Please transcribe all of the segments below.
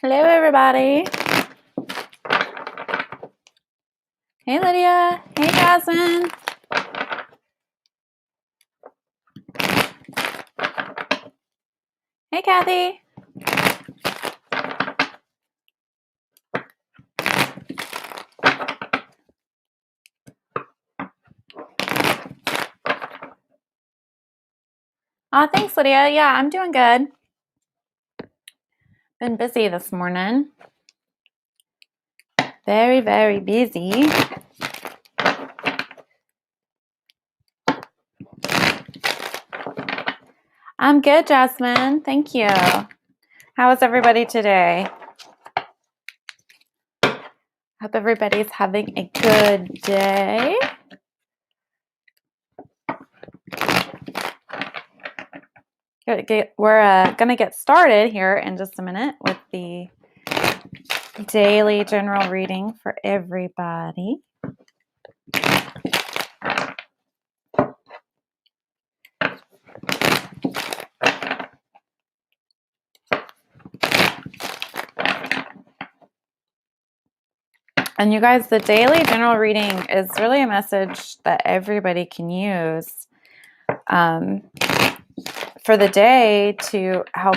Hello, everybody. Hey, Lydia. Hey, Jasmine. Hey, Kathy. Thanks, Lydia. Yeah, I'm doing good. Been busy this morning. Very, very busy. I'm good, Jasmine. Thank you. How is everybody today? Hope everybody's having a good day. We're going to get started here in just a minute with the daily general reading for everybody. And you guys, the daily general reading is really a message that everybody can use for the day to help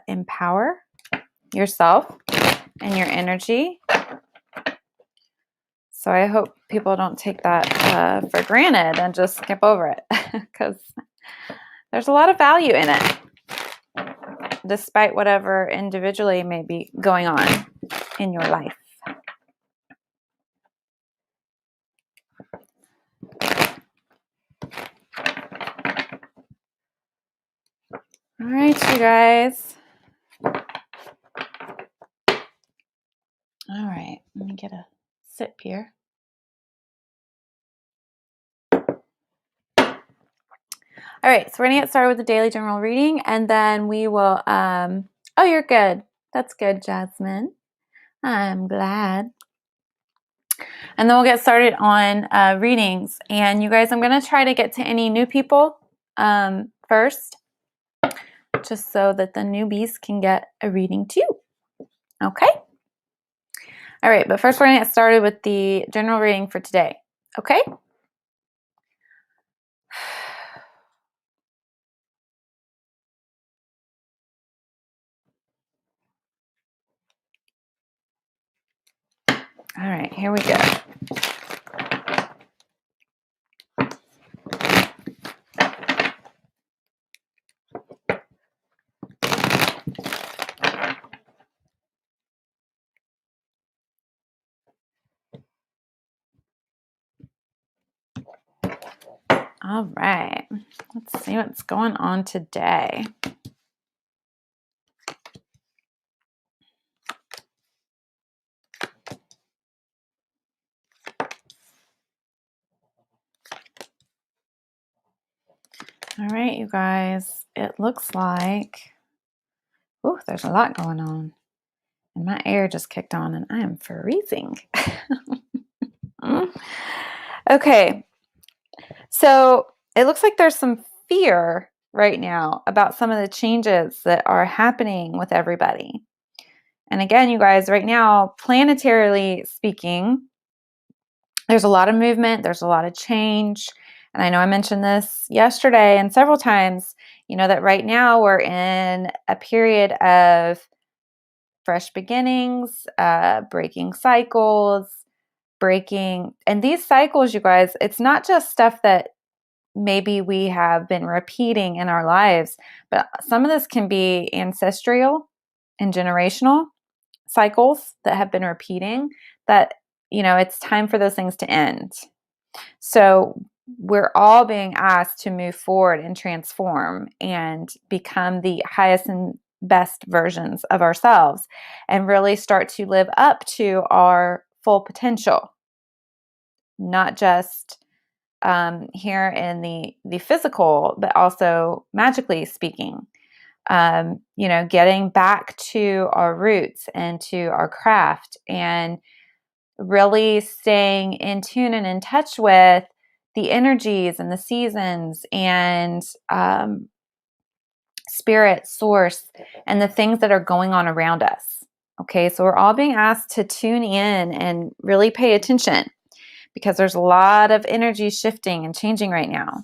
empower yourself and your energy. So I hope people don't take that for granted and just skip over it, because there's a lot of value in it, despite whatever individually may be going on in your life. All right, you guys. All right, let me get a sip here. All right, so we're going to get started with the daily general reading, and then we will, oh, you're good. That's good, Jasmine. I'm glad. And then we'll get started on readings. And you guys, I'm going to try to get to any new people first, just so that the newbies can get a reading too. Okay? All right, but first we're going to get started with the general reading for today. Okay? All right, here we go. All right, let's see what's going on today. All right, you guys, it looks like, oh, there's a lot going on. And my air just kicked on and I am freezing. Okay, so it looks like there's some fear right now about some of the changes that are happening with everybody. And again, you guys, right now, planetarily speaking, there's a lot of movement, there's a lot of change. And I know I mentioned this yesterday and several times, that right now we're in a period of fresh beginnings, breaking cycles, and these cycles, you guys, it's not just stuff that maybe we have been repeating in our lives, but some of this can be ancestral and generational cycles that have been repeating, that, it's time for those things to end. So we're all being asked to move forward and transform and become the highest and best versions of ourselves and really start to live up to our full potential, not just here in the physical, but also magically speaking. Getting back to our roots and to our craft and really staying in tune and in touch with the energies and the seasons and spirit, source, and the things that are going on around us. Okay, so we're all being asked to tune in and really pay attention because there's a lot of energy shifting and changing right now.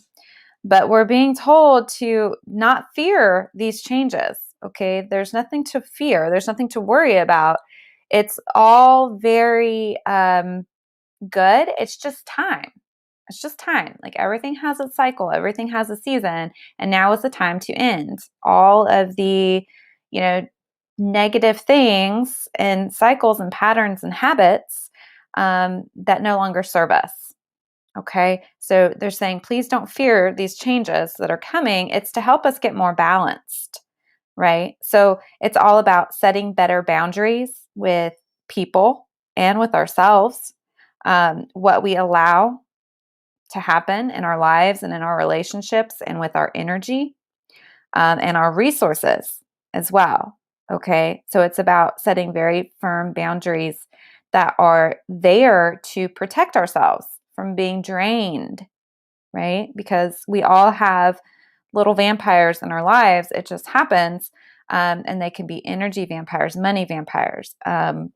But we're being told to not fear these changes. Okay, there's nothing to fear, there's nothing to worry about. It's all very good. It's just time. It's just time. Like everything has its cycle, everything has a season, and now is the time to end all of the, you know, negative things and cycles and patterns and habits that no longer serve us. Okay, so they're saying, please don't fear these changes that are coming. It's to help us get more balanced, right? So it's all about setting better boundaries with people and with ourselves, what we allow to happen in our lives and in our relationships and with our energy and our resources as well. Okay, so it's about setting very firm boundaries that are there to protect ourselves from being drained, right? Because we all have little vampires in our lives. It just happens. And they can be energy vampires, money vampires, time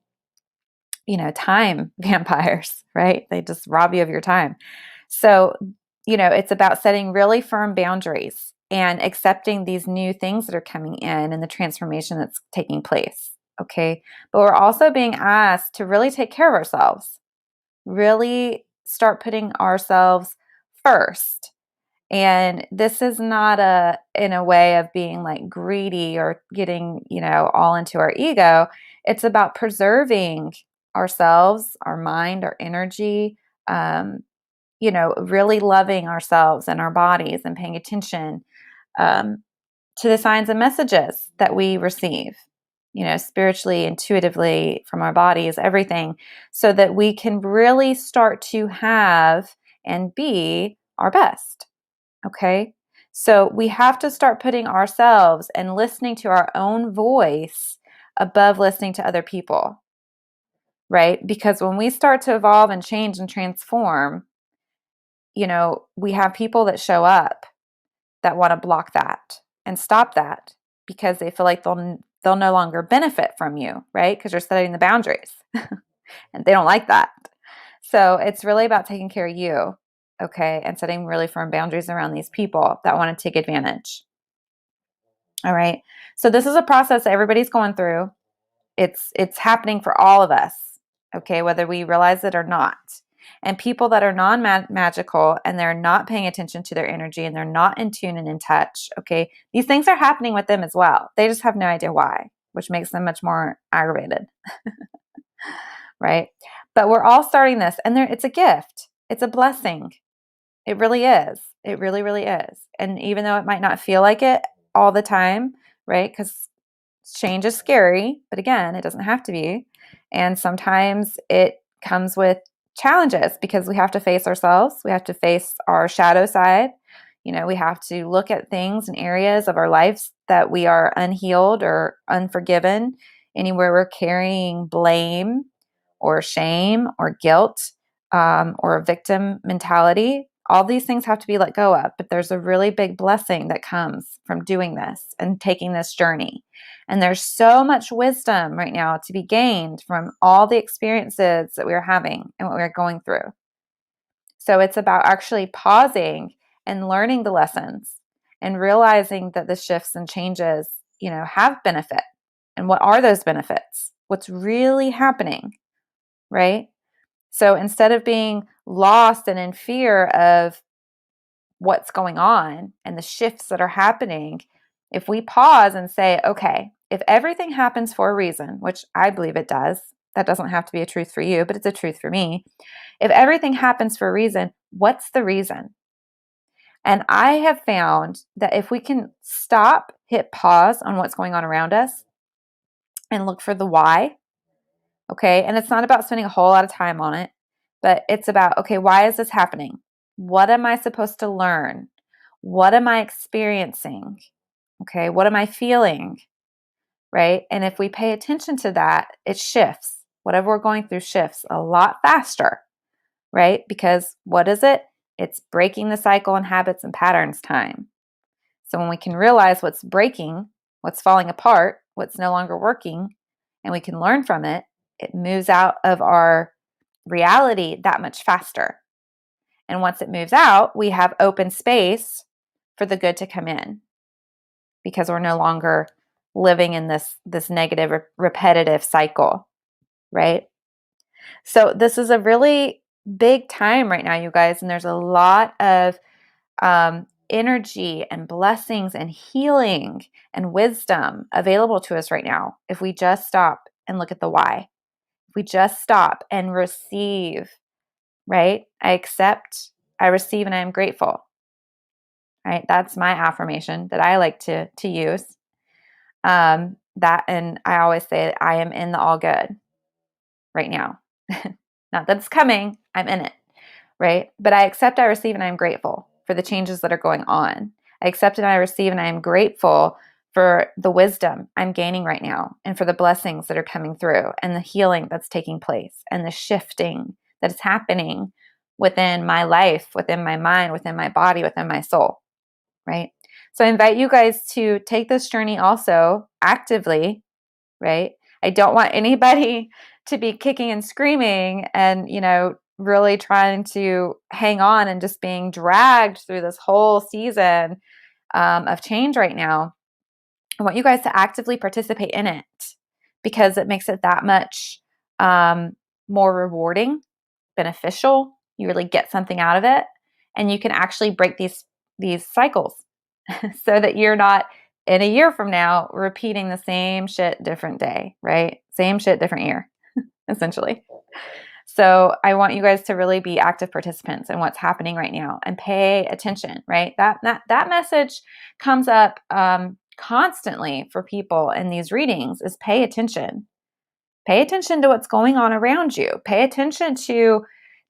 vampires, right? They just rob you of your time. So, it's about setting really firm boundaries and accepting these new things that are coming in and the transformation that's taking place. Okay. But we're also being asked to really take care of ourselves, really start putting ourselves first. And this is not in a way of being like greedy or getting, all into our ego. It's about preserving ourselves, our mind, our energy, really loving ourselves and our bodies and paying attention um, to the signs and messages that we receive, spiritually, intuitively from our bodies, everything, so that we can really start to have and be our best. Okay. So we have to start putting ourselves and listening to our own voice above listening to other people, right? Because when we start to evolve and change and transform, we have people that show up that want to block that and stop that because they feel like they'll no longer benefit from you, right? Because you're setting the boundaries and they don't like that. So it's really about taking care of you, okay, and setting really firm boundaries around these people that want to take advantage. All right. So this is a process that everybody's going through. It's happening for all of us, okay, whether we realize it or not. And people that are non-magical and they're not paying attention to their energy and they're not in tune and in touch, okay, these things are happening with them as well. They just have no idea why, which makes them much more aggravated, right? But we're all starting this, and it's a gift. It's a blessing. It really is. It really, really is. And even though it might not feel like it all the time, right? Because change is scary, but again, it doesn't have to be. And sometimes it comes with challenges because we have to face ourselves. We have to face our shadow side. We have to look at things and areas of our lives that we are unhealed or unforgiven, anywhere we're carrying blame or shame or guilt or a victim mentality. All these things have to be let go of, but there's a really big blessing that comes from doing this and taking this journey. And there's so much wisdom right now to be gained from all the experiences that we're having and what we're going through. So it's about actually pausing and learning the lessons and realizing that the shifts and changes, have benefit. And what are those benefits? What's really happening, right? So instead of being lost and in fear of what's going on and the shifts that are happening, if we pause and say, okay, if everything happens for a reason, which I believe it does, that doesn't have to be a truth for you, but it's a truth for me. If everything happens for a reason, what's the reason? And I have found that if we can stop, hit pause on what's going on around us and look for the why, okay, and it's not about spending a whole lot of time on it, but it's about, okay, why is this happening? What am I supposed to learn? What am I experiencing? Okay, what am I feeling? Right? And if we pay attention to that, it shifts. Whatever we're going through shifts a lot faster, right? Because what is it? It's breaking the cycle and habits and patterns time. So when we can realize what's breaking, what's falling apart, what's no longer working, and we can learn from it, it moves out of our reality that much faster. And once it moves out, we have open space for the good to come in, because we're no longer living in this negative, repetitive cycle, right? So this is a really big time right now, you guys, and there's a lot of energy and blessings and healing and wisdom available to us right now if we just stop and look at the why. If we just stop and receive, right? I accept, I receive, and I am grateful. Right? That's my affirmation that I like to use. That, and I always say that I am in the all good right now. Not that it's coming, I'm in it, right? But I accept, I receive, and I am grateful for the changes that are going on. I accept and I receive, and I am grateful for the wisdom I'm gaining right now, and for the blessings that are coming through, and the healing that's taking place, and the shifting that is happening within my life, within my mind, within my body, within my soul, right? So I invite you guys to take this journey also actively, right? I don't want anybody to be kicking and screaming and, really trying to hang on and just being dragged through this whole season of change right now. I want you guys to actively participate in it, because it makes it that much more rewarding, beneficial. You really get something out of it, and you can actually break these cycles so that you're not in a year from now repeating the same shit, different day, right? Same shit, different year, essentially. So I want you guys to really be active participants in what's happening right now and pay attention, right? That message comes up constantly for people in these readings, is pay attention. Pay attention to what's going on around you. Pay attention to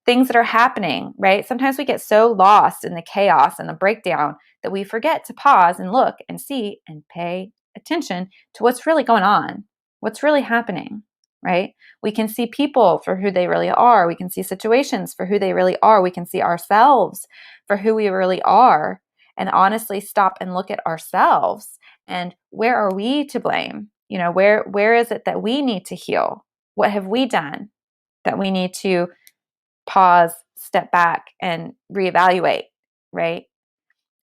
things that are happening, right? Sometimes we get so lost in the chaos and the breakdown that we forget to pause and look and see and pay attention to what's really going on, what's really happening, right? We can see people for who they really are. We can see situations for who they really are. We can see ourselves for who we really are, and honestly stop and look at ourselves, and where are we to blame? Where is it that we need to heal? What have we done that we need to pause, step back, and reevaluate, right?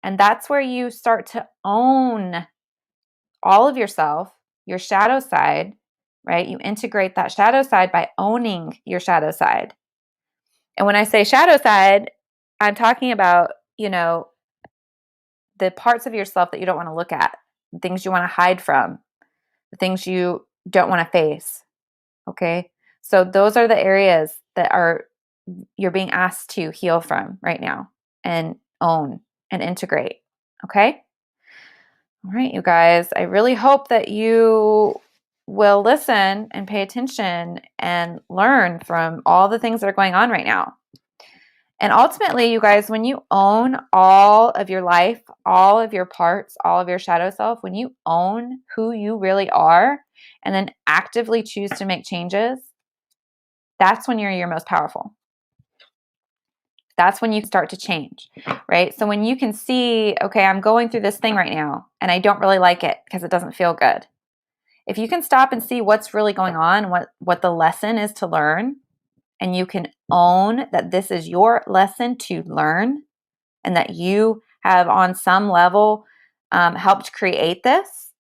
And that's where you start to own all of yourself, your shadow side, right? You integrate that shadow side by owning your shadow side. And when I say shadow side, I'm talking about, the parts of yourself that you don't want to look at, the things you want to hide from, the things you don't want to face. Okay. So those are the areas that you're being asked to heal from right now, and own and integrate. Okay. All right, you guys, I really hope that you will listen and pay attention and learn from all the things that are going on right now. And ultimately, you guys, when you own all of your life, all of your parts, all of your shadow self, when you own who you really are and then actively choose to make changes, that's when you're your most powerful. That's when you start to change, right? So when you can see, okay, I'm going through this thing right now and I don't really like it because it doesn't feel good. If you can stop and see what's really going on, what the lesson is to learn, and you can own that this is your lesson to learn, and that you have on some level helped create this,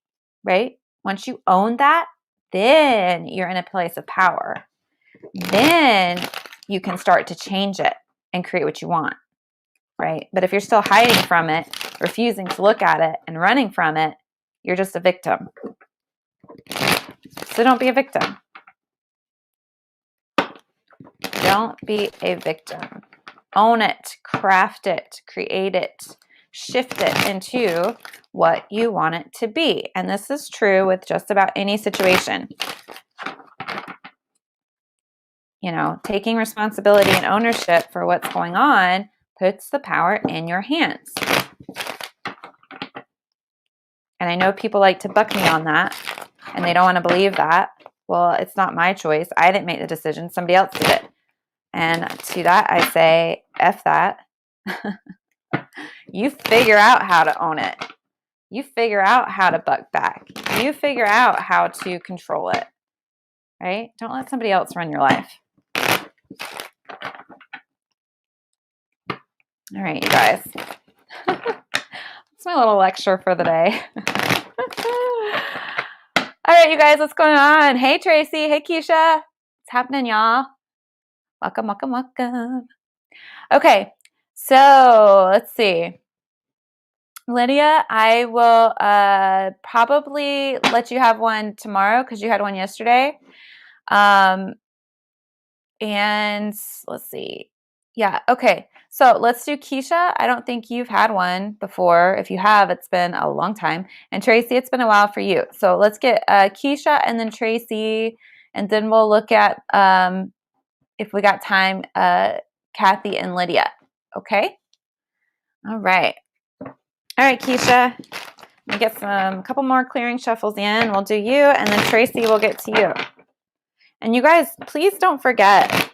right? Once you own that, then you're in a place of power. Then you can start to change it and create what you want, right? But if you're still hiding from it, refusing to look at it, and running from it, you're just a victim. So don't be a victim. Don't be a victim. Own it, craft it, create it, shift it into what you want it to be. And this is true with just about any situation. Taking responsibility and ownership for what's going on puts the power in your hands. And I know people like to buck me on that, and they don't want to believe that. Well, it's not my choice. I didn't make the decision. Somebody else did it. And to that, I say, F that. You figure out how to own it. You figure out how to buck back. You figure out how to control it, right? Don't let somebody else run your life. All right, you guys. That's my little lecture for the day. All right, you guys, what's going on? Hey, Tracy. Hey, Keisha. What's happening, y'all? Welcome, welcome, welcome. Okay, so let's see. Lydia, I will probably let you have one tomorrow because you had one yesterday. And let's see. Yeah, okay. So let's do Keisha. I don't think you've had one before. If you have, it's been a long time. And Tracy, it's been a while for you. So let's get Keisha and then Tracy, and then we'll look at, if we got time, Kathy and Lydia. Okay? All right. All right, Keisha. Let me get a couple more clearing shuffles in. We'll do you, and then Tracy will get to you. And you guys, please don't forget,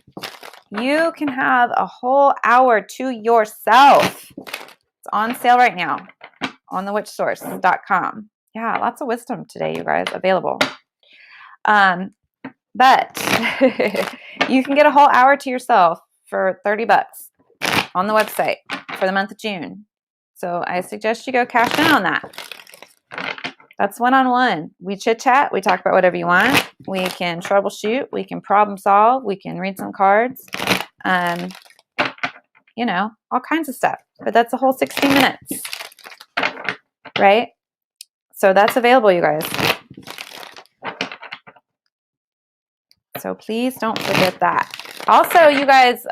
you can have a whole hour to yourself. It's on sale right now on thewitchsource.com. Yeah, lots of wisdom today, you guys, available. But you can get a whole hour to yourself for $30 on the website for the month of June. So I suggest you go cash in on that. That's one-on-one. We chit-chat. We talk about whatever you want. We can troubleshoot. We can problem solve. We can read some cards. You know, all kinds of stuff. But that's a whole 60 minutes. Right? So that's available, you guys. So please don't forget that. Also, you guys,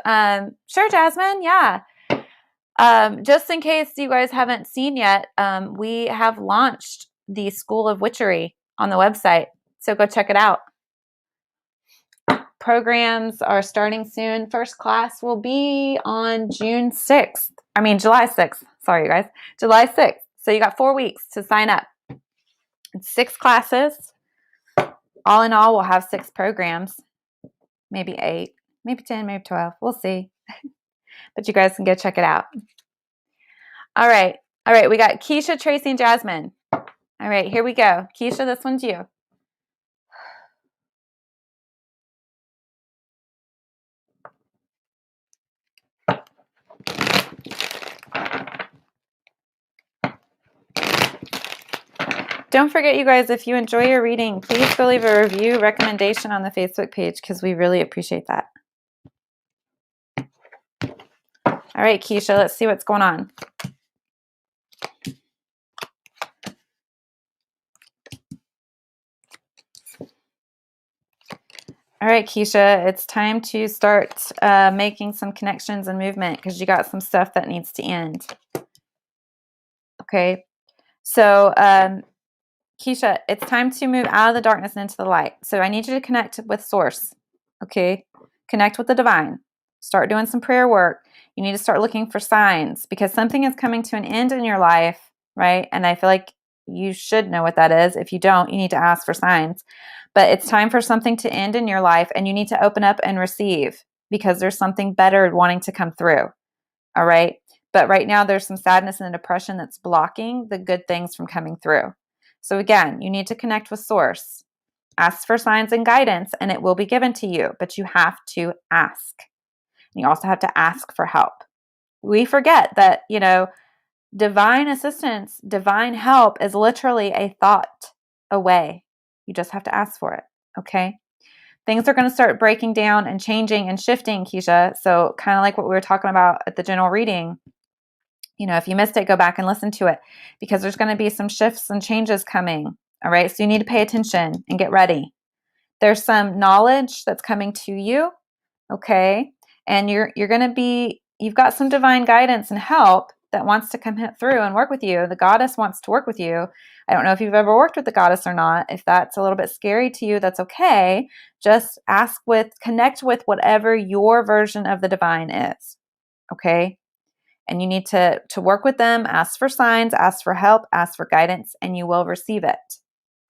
sure, Jasmine, yeah. Just in case you guys haven't seen yet, we have launched the School of Witchery on the website. So go check it out. Programs are starting soon. First class will be on July 6th. Sorry, you guys. July 6th. So you got 4 weeks to sign up. It's 6 classes. All in all, we'll have 6 programs. Maybe 8, maybe 10, maybe 12. We'll see. But you guys can go check it out. All right. All right. We got Keisha, Tracy, and Jasmine. All right. Here we go. Keisha, this one's you. Don't forget, you guys, if you enjoy your reading, please go leave a review, recommendation on the Facebook page because we really appreciate that. All right, Keisha, let's see what's going on. All right, Keisha, it's time to start making some connections and movement because you got some stuff that needs to end. Okay, so Keisha, it's time to move out of the darkness and into the light. So I need you to connect with Source, okay? Connect with the divine. Start doing some prayer work. You need to start looking for signs because something is coming to an end in your life, right? And I feel like you should know what that is. If you don't, you need to ask for signs. But it's time for something to end in your life and you need to open up and receive because there's something better wanting to come through, all right? But right now there's some sadness and depression that's blocking the good things from coming through. So again, you need to connect with Source. Ask for signs and guidance and it will be given to you, but you have to ask. You also have to ask for help. We forget that, you know, divine assistance, divine help is literally a thought away. You just have to ask for it, okay? Things are going to start breaking down and changing and shifting, Keisha. So kind of like what we were talking about at the general reading, you know, if you missed it, go back and listen to it because there's going to be some shifts and changes coming. All right. So you need to pay attention and get ready. There's some knowledge that's coming to you. Okay. And you've got some divine guidance and help that wants to come through and work with you. The goddess wants to work with you. I don't know if you've ever worked with the goddess or not. If that's a little bit scary to you, that's okay. Just connect with whatever your version of the divine is. Okay. And you need to work with them, ask for signs, ask for help, ask for guidance, and you will receive it.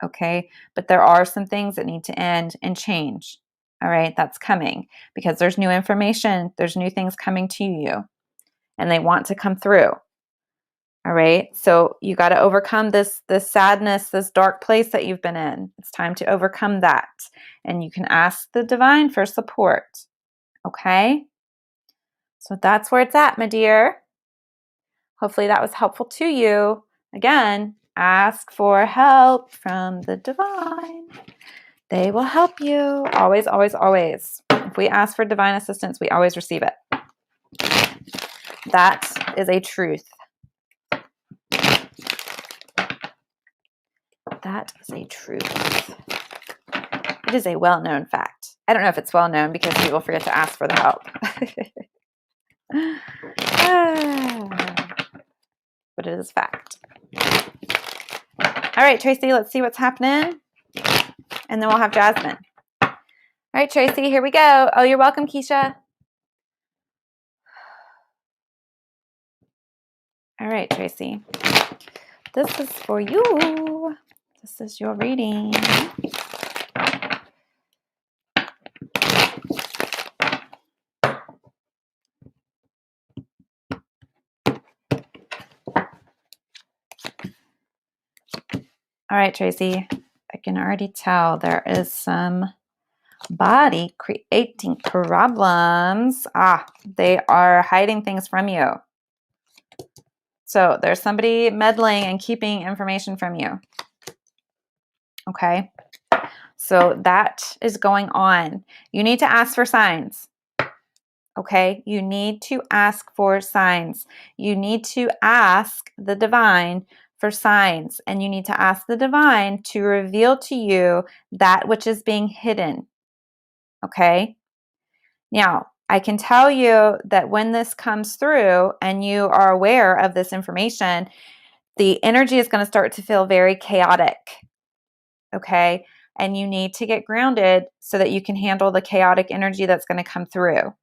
Okay. But there are some things that need to end and change. All right. That's coming because there's new information. There's new things coming to you and they want to come through. All right. So you got to overcome this sadness, this dark place that you've been in. It's time to overcome that. And you can ask the divine for support. Okay? So that's where it's at, my dear. Hopefully that was helpful to you. Again, ask for help from the divine. They will help you. Always, always, always. If we ask for divine assistance, we always receive it. That is a truth. That is a truth. It is a well-known fact. I don't know if it's well-known because people forget to ask for the help. But it is fact. All right, Tracy, let's see what's happening. And then we'll have Jasmine. All right, Tracy, here we go. Oh, you're welcome, Keisha. All right, Tracy. This is for you. This is your reading. All right, Tracy. I can already tell there is some body creating problems. They are hiding things from you. So there's somebody meddling and keeping information from you. Okay. So that is going on. You need to ask for signs. Okay. You need to ask for signs. You need to ask the divine for signs, and you need to ask the divine to reveal to you that which is being hidden. Okay. Now, I can tell you that when this comes through and you are aware of this information, the energy is going to start to feel very chaotic. Okay. And you need to get grounded so that you can handle the chaotic energy that's going to come through.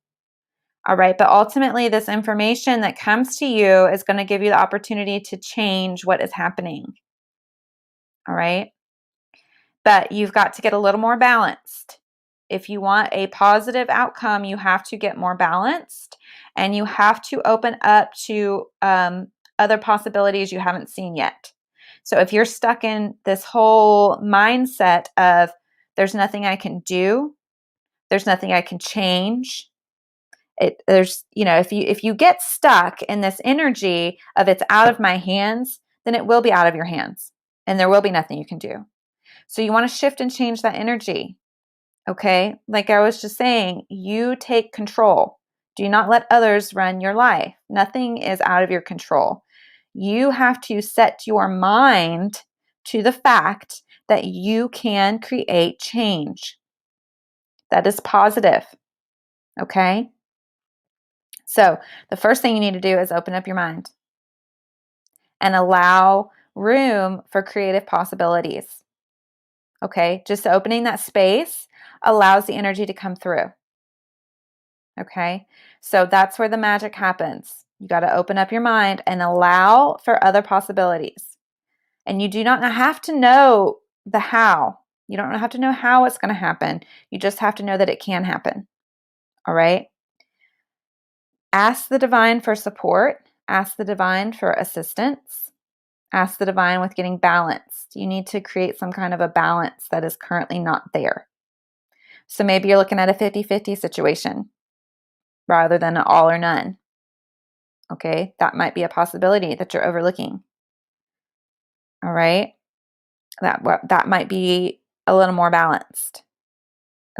All right. But ultimately, this information that comes to you is going to give you the opportunity to change what is happening. All right. But you've got to get a little more balanced. If you want a positive outcome, you have to get more balanced, and you have to open up to other possibilities you haven't seen yet. So if you're stuck in this whole mindset of there's nothing I can do, there's nothing I can change, if you get stuck in this energy of it's out of my hands, then it will be out of your hands and there will be nothing you can do. So you want to shift and change that energy. Okay. Like I was just saying, you take control. Do not let others run your life. Nothing is out of your control. You have to set your mind to the fact that you can create change. That is positive. Okay. So the first thing you need to do is open up your mind and allow room for creative possibilities. Okay. Just opening that space allows the energy to come through. Okay. So that's where the magic happens. You got to open up your mind and allow for other possibilities. And you do not have to know the how. You don't have to know how it's going to happen. You just have to know that it can happen. All right. Ask the divine for support. Ask the divine for assistance. Ask the divine with getting balanced. You need to create some kind of a balance that is currently not there. So maybe you're looking at a 50-50 situation rather than an all or none. Okay, that might be a possibility that you're overlooking. All right, that might be a little more balanced.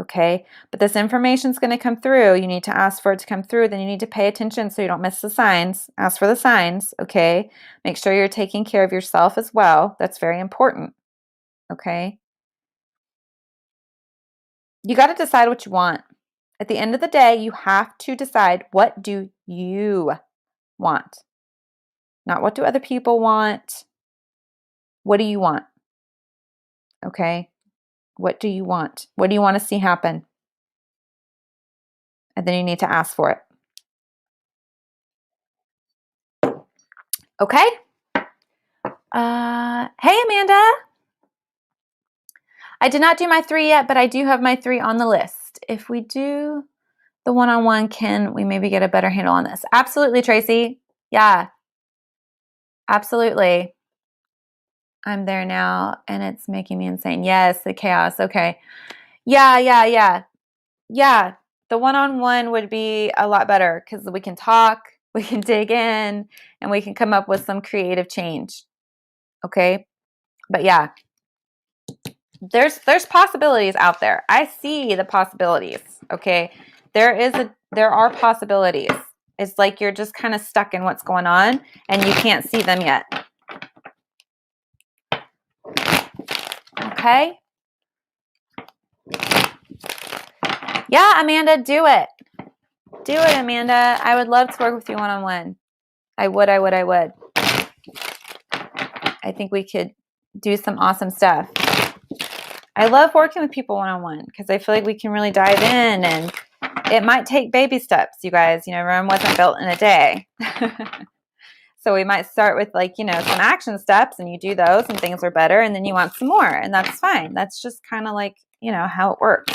Okay, but this information is going to come through. You need to ask for it to come through. Then you need to pay attention so you don't miss the signs. Ask for the signs. Okay, make sure you're taking care of yourself as well. That's very important. Okay, you got to decide what you want. At the end of the day, you have to decide, what do you want? Not what do other people want. What do you want? Okay. What do you want? What do you want to see happen? And then you need to ask for it. Okay. Hey, Amanda. I did not do my 3 yet, but I do have my 3 on the list. If we do the one-on-one, can we maybe get a better handle on this? Absolutely, Tracy. Yeah. Absolutely. I'm there now and it's making me insane. Yes, the chaos. Okay. Yeah, yeah, yeah. Yeah. The one-on-one would be a lot better because we can talk, we can dig in, and we can come up with some creative change. Okay. But yeah, there's possibilities out there. I see the possibilities. Okay. There are possibilities. It's like you're just kind of stuck in what's going on and you can't see them yet. Okay. Yeah, Amanda, do it. Do it, Amanda. I would love to work with you one-on-one. I would. I think we could do some awesome stuff. I love working with people one-on-one because I feel like we can really dive in, and it might take baby steps, you guys. Rome wasn't built in a day. So we might start with some action steps, and you do those and things are better, and then you want some more, and that's fine. That's just kind of like, how it works.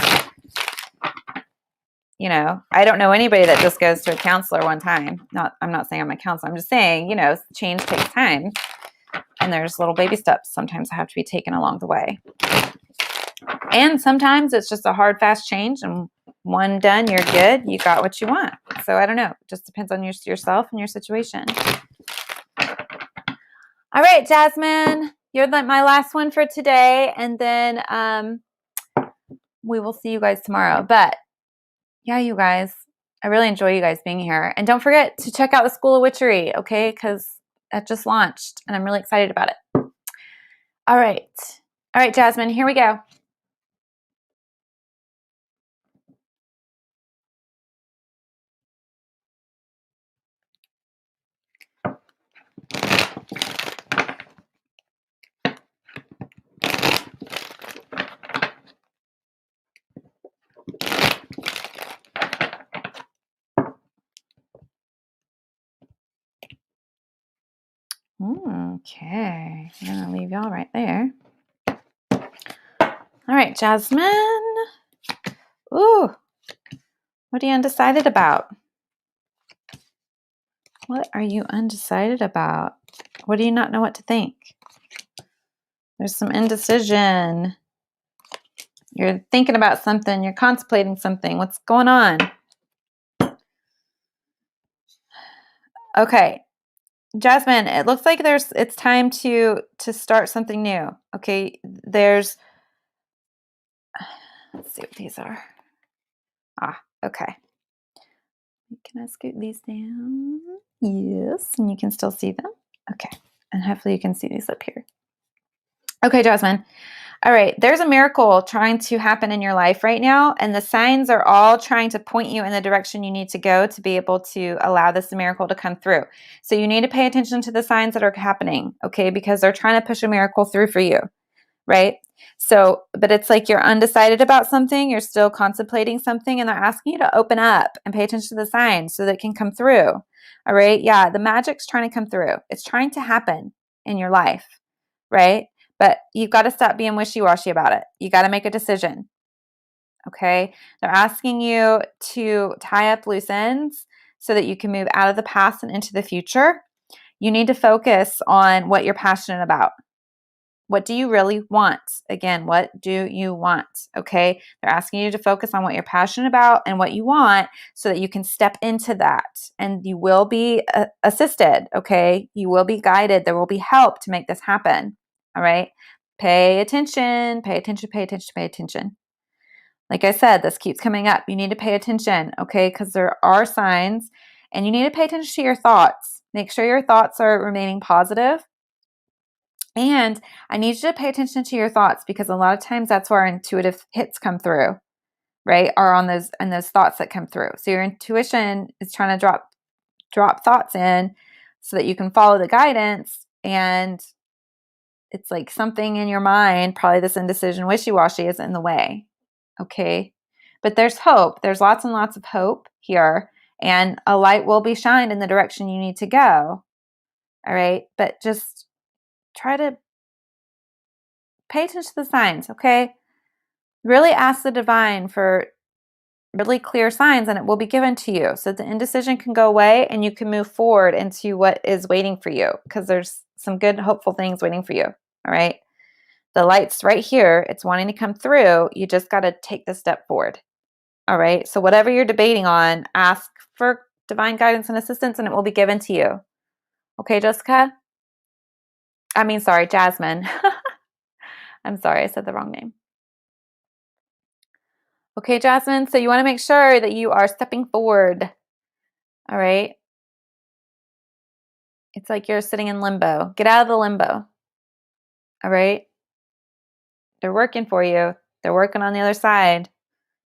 I don't know anybody that just goes to a counselor one time. I'm not saying I'm a counselor. I'm just saying, change takes time. And there's little baby steps sometimes that have to be taken along the way. And sometimes it's just a hard, fast change, and one done, you're good. You got what you want. So I don't know. It just depends on yourself and your situation. All right, Jasmine, you're my last one for today. And then we will see you guys tomorrow. But yeah, you guys, I really enjoy you guys being here. And don't forget to check out the School of Witchery, okay? Because that just launched, and I'm really excited about it. All right. All right, Jasmine, here we go. Okay, I'm going to leave y'all right there. All right, Jasmine. Ooh, what are you undecided about? What are you undecided about? What do you not know what to think? There's some indecision. You're thinking about something. You're contemplating something. What's going on? Okay, Jasmine, it looks like it's time to start something new. Okay, let's see what these are. Okay. Can I scoot these down? Yes, and you can still see them. Okay, and hopefully you can see these up here. Okay, Jasmine. All right, there's a miracle trying to happen in your life right now, and the signs are all trying to point you in the direction you need to go to be able to allow this miracle to come through. So you need to pay attention to the signs that are happening, okay, because they're trying to push a miracle through for you, right? So, but it's like you're undecided about something, you're still contemplating something, and they're asking you to open up and pay attention to the signs so that it can come through. All right, yeah, the magic's trying to come through. It's trying to happen in your life, right? But you've got to stop being wishy-washy about it. You got to make a decision. Okay? They're asking you to tie up loose ends so that you can move out of the past and into the future. You need to focus on what you're passionate about. What do you really want? Again, what do you want? Okay? They're asking you to focus on what you're passionate about and what you want so that you can step into that. And you will be assisted. Okay? You will be guided. There will be help to make this happen. All right? Pay attention, pay attention, pay attention, pay attention. Like I said, this keeps coming up. You need to pay attention, okay? Because there are signs, and you need to pay attention to your thoughts. Make sure your thoughts are remaining positive. And I need you to pay attention to your thoughts because a lot of times that's where our intuitive hits come through, right? Are on those thoughts that come through. So your intuition is trying to drop thoughts in so that you can follow the guidance, and it's like something in your mind, probably this indecision, wishy-washy, is in the way. Okay. But there's hope. There's lots and lots of hope here, and a light will be shined in the direction you need to go. All right. But just try to pay attention to the signs. Okay. Really ask the divine for really clear signs, and it will be given to you. So the indecision can go away and you can move forward into what is waiting for you, because there's some good, hopeful things waiting for you. All right. The light's right here. It's wanting to come through. You just got to take the step forward. All right. So whatever you're debating on, ask for divine guidance and assistance, and it will be given to you. Okay, Jessica? Sorry, Jasmine. I'm sorry, I said the wrong name. Okay, Jasmine, so you want to make sure that you are stepping forward. All right? It's like you're sitting in limbo. Get out of the limbo. All right? They're working for you. They're working on the other side.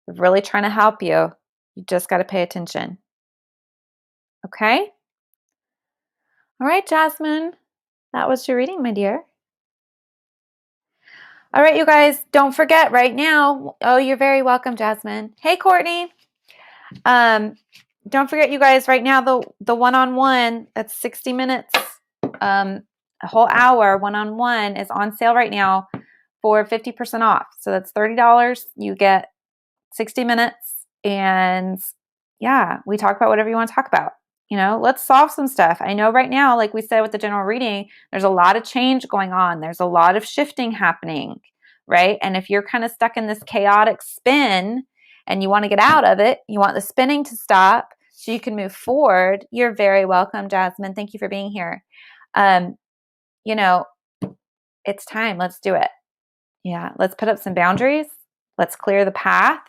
They're really trying to help you. You just got to pay attention. Okay? All right, Jasmine. That was your reading, my dear. All right, you guys, don't forget right now. Oh, you're very welcome, Jasmine. Hey, Courtney. Don't forget, you guys, right now, the one-on-one, that's 60 minutes, a whole hour one-on-one is on sale right now for 50% off. So that's $30. You get 60 minutes, and yeah, we talk about whatever you want to talk about. Let's solve some stuff. I know right now, like we said with the general reading, there's a lot of change going on. There's a lot of shifting happening, right? And if you're kind of stuck in this chaotic spin and you want to get out of it, you want the spinning to stop so you can move forward, you're very welcome, Jasmine. Thank you for being here. It's time. Let's do it. Yeah, let's put up some boundaries. Let's clear the path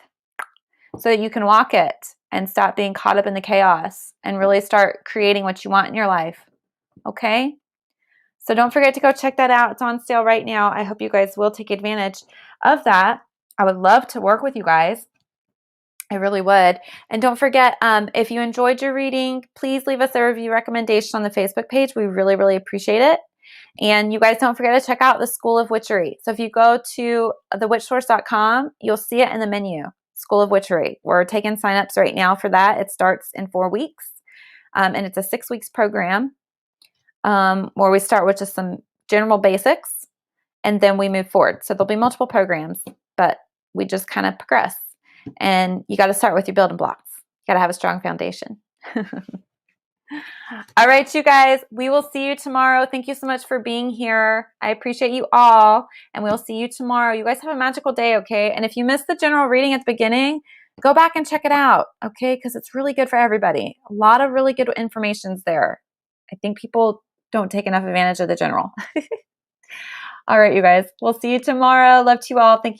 so that you can walk it and stop being caught up in the chaos and really start creating what you want in your life. Okay? So don't forget to go check that out. It's on sale right now. I hope you guys will take advantage of that. I would love to work with you guys. I really would. And don't forget, if you enjoyed your reading, please leave us a review recommendation on the Facebook page. We really, really appreciate it. And you guys don't forget to check out the School of Witchery. So if you go to thewitchsource.com, you'll see it in the menu, School of Witchery. We're taking signups right now for that. It starts in 4 weeks. And it's a 6 weeks program where we start with just some general basics and then we move forward. So there'll be multiple programs, but we just kind of progress. And you got to start with your building blocks. You got to have a strong foundation. All right, you guys, we will see you tomorrow. Thank you so much for being here. I appreciate you all, and we'll see you tomorrow. You guys have a magical day, okay? And if you missed the general reading at the beginning, go back and check it out, okay? Because it's really good for everybody. A lot of really good information's there. I think people don't take enough advantage of the general. All right, you guys, we'll see you tomorrow. Love to you all. Thank you.